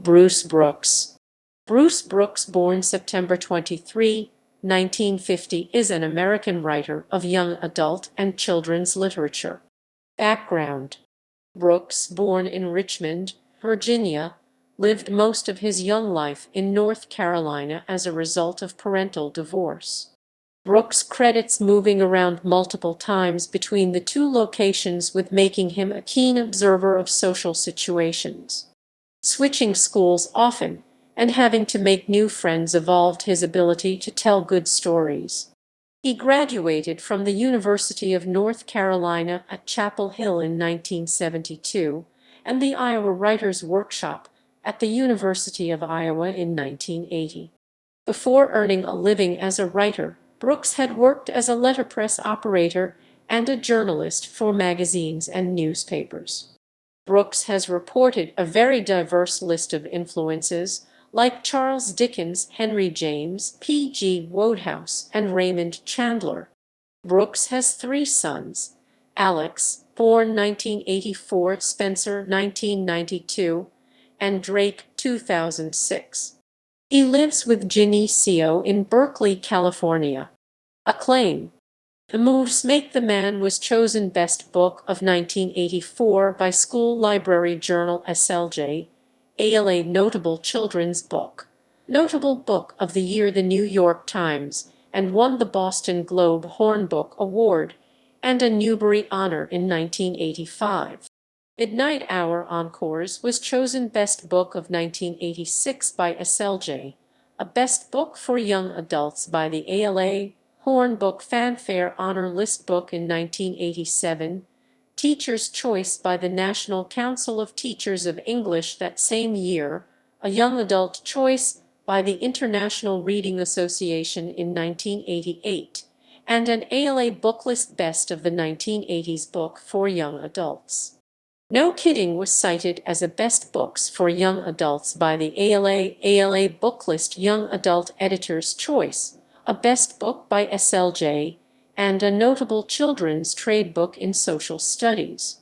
Bruce Brooks. Bruce Brooks, born September 23, 1950, is an American writer of young adult and children's literature. Background: Brooks, born in Richmond, Virginia, lived most of his young life in North Carolina as a result of parental divorce. Brooks credits moving around multiple times between the two locations with making him a keen observer of social situations. Switching schools often and having to make new friends evolved his ability to tell good stories. He graduated from the University of North Carolina at Chapel Hill in 1972 and the Iowa Writers' Workshop at the University of Iowa in 1980. Before earning a living as a writer, Brooks had worked as a letterpress operator and a journalist for magazines and newspapers. Brooks has reported a very diverse list of influences, like Charles Dickens, Henry James, P.G. Wodehouse, and Raymond Chandler. Brooks has 3 sons: Alex, born 1984, Spencer, 1992, and Drake, 2006. He lives with Ginny Seo in Berkeley, California. Acclaim. The Moves Make the Man was chosen Best Book of 1984 by School Library Journal SLJ, ALA Notable Children's Book, Notable Book of the Year the New York Times, and won the Boston Globe Hornbook Award and a Newbery Honor in 1985. Midnight Hour Encores was chosen Best Book of 1986 by SLJ, a Best Book for Young Adults by the ALA Hornbook Fanfare Honor List Book in 1987, Teacher's Choice by the National Council of Teachers of English that same year, a Young Adult Choice by the International Reading Association in 1988, and an ALA Booklist Best of the 1980s Book for Young Adults. No Kidding was cited as a Best Books for Young Adults by the ALA Booklist Young Adult Editor's Choice, a Best Book by SLJ, and a Notable Children's Trade Book in Social Studies.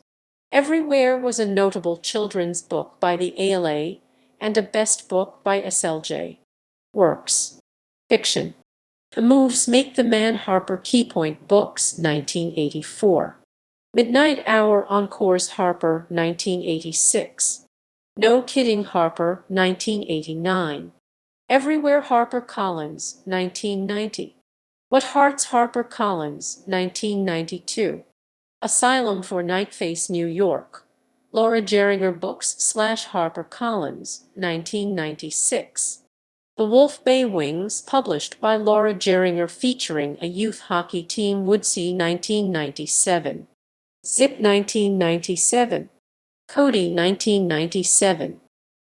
Everywhere was a Notable Children's Book by the ALA and a Best Book by SLJ. Works. Fiction. The Moves Make the Man, Harper Keypoint Books, 1984. Midnight Hour Encores, Harper, 1986. No Kidding, Harper, 1989. Everywhere, HarperCollins, 1990. What Hearts, HarperCollins, 1992. Asylum for Nightface, New York. Laura Geringer Books / HarperCollins, 1996. The Wolf Bay Wings, published by Laura Geringer, featuring a youth hockey team, Woodsey, 1997. Zip, 1997. Cody, 1997.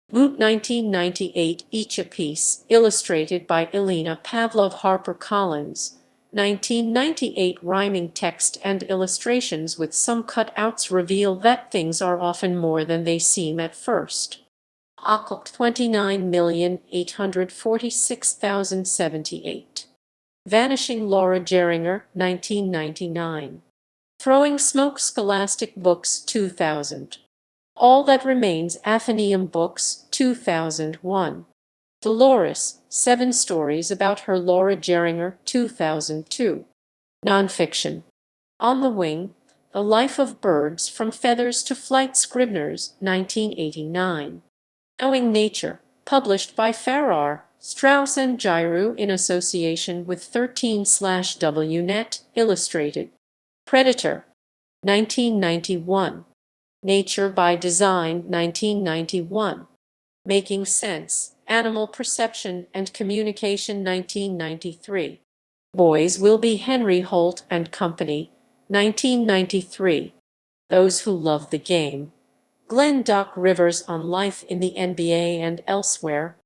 Boot, 1998, each a piece, illustrated by Elena Pavlov, HarperCollins, 1998. Rhyming text and illustrations with some cutouts reveal that things are often more than they seem at first. Acclaim, 29,846,078. Vanishing Laura Geringer, 1999. Throwing Smoke, Scholastic Books, 2000. All That Remains, Athenaeum Books, 2001. Dolores, 7 Stories About Her, Laura Geringer, 2002. NonFiction. On the Wing, The Life of Birds from Feathers to Flight, Scribner's, 1989. Knowing Nature, published by Farrar, Straus and Giroux in association with 13/WNet, illustrated. Predator, 1991. Nature by Design, 1991. Making Sense, Animal Perception and Communication, 1993. Boys Will Be Henry Holt and Company, 1993. Those Who Love the Game. Glenn Doc Rivers on Life in the NBA and Elsewhere,